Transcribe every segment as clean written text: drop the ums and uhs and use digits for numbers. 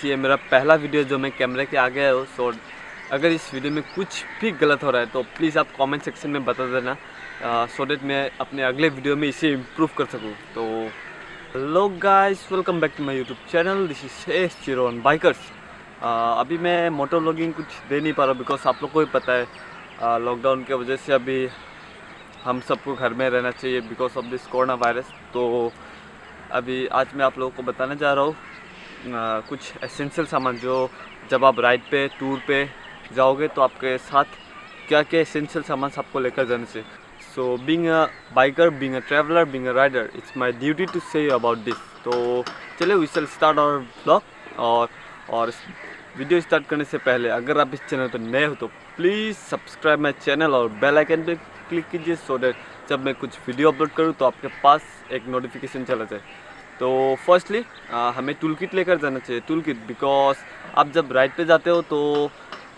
Guys, ये मेरा पहला वीडियो जो मैं कैमरे के आगे हूँ। सो अगर इस वीडियो में कुछ भी गलत हो रहा है तो प्लीज़ आप कमेंट सेक्शन में बता देना, सो डेट मैं अपने अगले वीडियो में इसे इम्प्रूव कर सकूँ। तो hello guys, welcome back to my YouTube channel. This is S01 bikers. अभी मैं मोटो व्लॉगिंग कुछ दे नहीं पा रहा बिकॉज आप लोग को ही पता है लॉकडाउन की वजह से अभी हम सबको घर में रहना चाहिए because of this corona virus. तो अभी आज मैं आप लोगों को बताने जा रहा हूँ कुछ एसेंशियल सामान जो जब आप राइड पे टूर पे जाओगे तो आपके साथ क्या क्या एसेंशियल सामान आपको लेकर जाने से। So being a biker, being a traveller, being a rider, it's my duty to say about this. तो चलिए we will start our blog. और इस वीडियो स्टार्ट करने से पहले अगर आप इस चैनल पर नए हो तो प्लीज़ सब्सक्राइब माई चैनल और बेल आइकन पे क्लिक कीजिए सो दैट जब मैं कुछ वीडियो अपलोड करूँ तो आपके पास एक नोटिफिकेशन चला जाए। तो फर्स्टली हमें टूल किट लेकर जाना चाहिए। टूल किट बिकॉज आप जब राइड पे जाते हो तो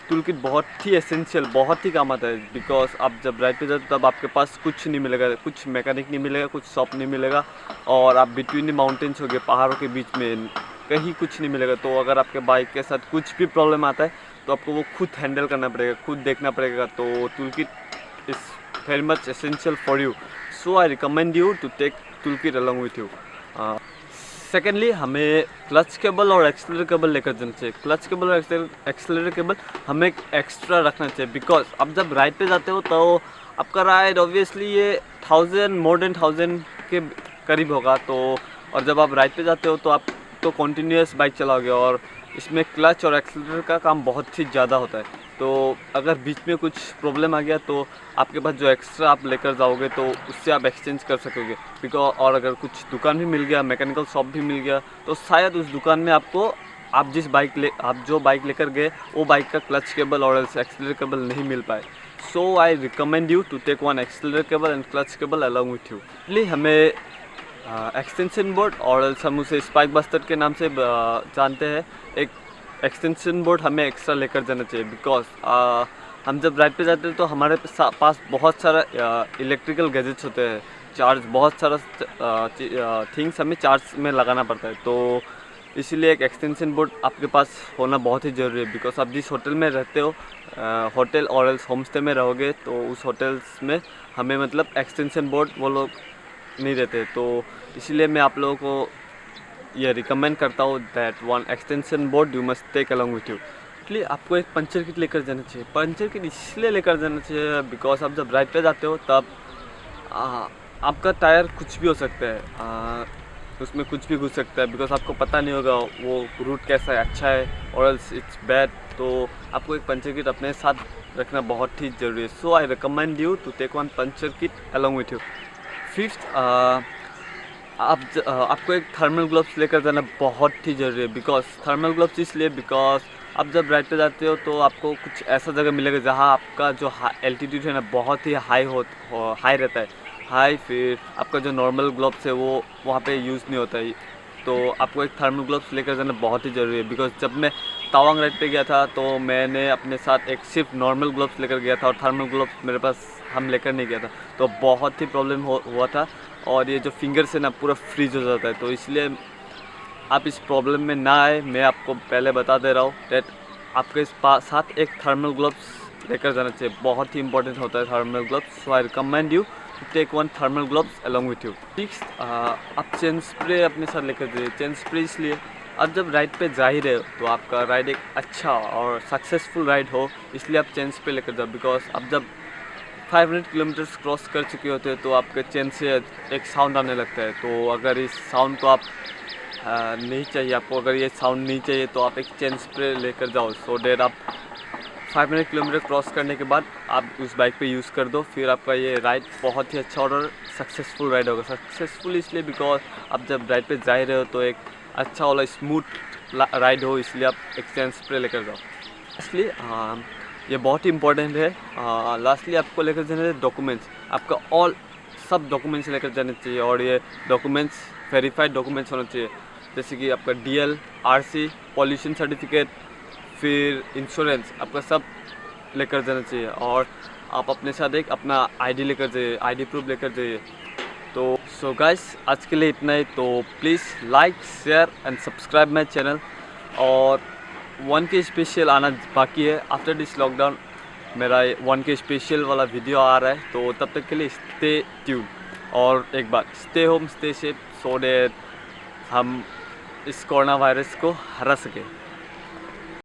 टूल किट बहुत ही एसेंशियल, बहुत ही काम आता है। बिकॉज आप जब राइड पे जाते हो तब आपके पास कुछ नहीं मिलेगा, कुछ मैकेनिक नहीं मिलेगा, कुछ शॉप नहीं मिलेगा, और आप बिटवीन द माउंटेन्स हो गए, पहाड़ों के बीच में कहीं कुछ नहीं मिलेगा। तो अगर आपके बाइक के साथ कुछ भी प्रॉब्लम आता है तो आपको वो खुद हैंडल करना पड़ेगा, खुद देखना पड़ेगा। तो tool kit is very much essential for you, so I recommend you to take tool kit along with you. Secondly हमें क्लच केबल और एक्सेलरेटर केबल लेकर जाना चाहिए। क्लच केबल और एक्सेलरेटर केबल हमें एक्स्ट्रा रखना चाहिए बिकॉज आप जब राइड पे जाते हो तो आपका राइड ऑब्वियसली ये 1000 के करीब होगा। तो और जब आप राइड पे जाते हो तो आप तो कॉन्टीन्यूस बाइक चलाओगे और इसमें क्लच और एक्सेलरेटर का काम बहुत ही ज़्यादा होता है। तो अगर बीच में कुछ प्रॉब्लम आ गया तो आपके पास जो एक्स्ट्रा आप लेकर जाओगे तो उससे आप एक्सचेंज कर सकोगे बिकॉज। और अगर कुछ दुकान भी मिल गया, मैकेनिकल शॉप भी मिल गया, तो शायद उस दुकान में आपको आप जो बाइक लेकर गए वो बाइक का क्लच केबल और एक्सेलरेटर केबल नहीं मिल पाए। So I recommend you to take one accelerator cable and clutch cable along with you. इसलिए हमें एक्सटेंशन बोर्ड और हम उसे स्पाइक बस्टर के नाम से जानते हैं, एक एक्सटेंशन बोर्ड हमें एक्स्ट्रा लेकर जाना चाहिए बिकॉज हम जब राइड पे जाते हैं तो हमारे पास बहुत सारा इलेक्ट्रिकल गैजेट्स होते हैं, बहुत सारा थिंग्स हमें चार्ज में लगाना पड़ता है। तो इसीलिए एक एक्सटेंशन बोर्ड आपके पास होना बहुत ही ज़रूरी है बिकॉज आप जिस होटल में रहते हो, होटल और एल्स होम स्टे में रहोगे, तो उस होटल्स में हमें मतलब एक्सटेंशन बोर्ड वो लोग नहीं रहते। तो इसीलिए मैं आप लोगों को ये रिकमेंड करता हूँ that one extension board you must take along with you. इसलिए आपको एक पंचर किट लेकर जाना चाहिए। पंचर किट इसलिए लेकर जाना चाहिए बिकॉज आप जब राइड पे जाते हो तब आपका टायर कुछ भी हो सकता है, उसमें कुछ भी घुस सकता है बिकॉज आपको पता नहीं होगा वो रूट कैसा है, अच्छा है और एल्स इट्स बैड। तो आपको एक पंचर किट अपने साथ रखना बहुत ही ज़रूरी है। So I recommend you to take one puncture kit along with you. Fifth, आपको एक थर्मल ग्लव्स लेकर जाना बहुत ही ज़रूरी है बिकॉज थर्मल ग्लव्स इसलिए बिकॉज आप जब राइड पे जाते हो तो आपको कुछ ऐसा जगह मिलेगा जहाँ आपका जो एल्टीट्यूड है ना बहुत ही हाई रहता है, हाई। फिर आपका जो नॉर्मल ग्लव्स है वो वहाँ पे यूज़ नहीं होता है। तो आपको एक थर्मल ग्लव्स लेकर जाना बहुत ही ज़रूरी है बिकॉज जब मैं तवांग राइड पे गया था तो मैंने अपने साथ एक सिर्फ नॉर्मल ग्लव्स लेकर गया था और थर्मल ग्लव्स मेरे पास हम लेकर नहीं गया था, तो बहुत ही प्रॉब्लम हुआ था और ये जो फिंगर से ना पूरा फ्रीज हो जाता है। तो इसलिए आप इस प्रॉब्लम में ना आए, मैं आपको पहले बता दे रहा हूँ डेट आपके साथ एक थर्मल ग्लव्स लेकर जाना चाहिए, बहुत ही इंपॉर्टेंट होता है thermal gloves. So I recommend you to take one thermal gloves along with you. Six, आप चेन स्प्रे अपने साथ लेकर जाइए। चेन स्प्रे इसलिए आप जब राइड पे जा ही रहे हो तो आपका राइड एक अच्छा और सक्सेसफुल राइड हो, इसलिए आप चेन स्प्रे लेकर जाओ बिकॉज आप जब 500 किलोमीटर्स क्रॉस कर चुके होते हैं तो आपके चेन से एक साउंड आने लगता है। तो अगर इस साउंड को आप नहीं चाहिए, आपको अगर ये साउंड नहीं चाहिए तो आप एक चेन स्प्रे लेकर जाओ सो डेट आप 500 किलोमीटर क्रॉस करने के बाद आप उस बाइक पे यूज़ कर दो, फिर आपका ये राइड बहुत ही अच्छा और सक्सेसफुल राइड होगा। सक्सेसफुल इसलिए बिकॉज आप जब राइड पे जा रहे हो तो एक अच्छा वाला स्मूथ राइड हो, इसलिए आप एक चेन स्प्रे लेकर जाओ। इसलिए ये बहुत ही इंपॉर्टेंट है। लास्टली आपको लेकर जाना है डॉक्यूमेंट्स, आपका सब डॉक्यूमेंट्स लेकर जाने चाहिए और ये डॉक्यूमेंट्स वेरीफाइड डॉक्यूमेंट्स होना चाहिए, जैसे कि आपका DL, RC, पॉल्यूशन सर्टिफिकेट, फिर इंश्योरेंस, आपका सब लेकर जाना चाहिए। और आप अपने साथ एक अपना ID लेकर जाइए, ID प्रूफ लेकर जाइए। तो सो गाइस, आज के लिए इतना ही। तो please like, share and subscribe my channel. और 1K स्पेशल आना बाकी है। आफ्टर दिस लॉकडाउन मेरा 1K स्पेशल वाला वीडियो आ रहा है, तो तब तक के लिए स्टे ट्यून। और एक बात, stay home stay safe, so that हम इस कोरोना वायरस को हरा सके।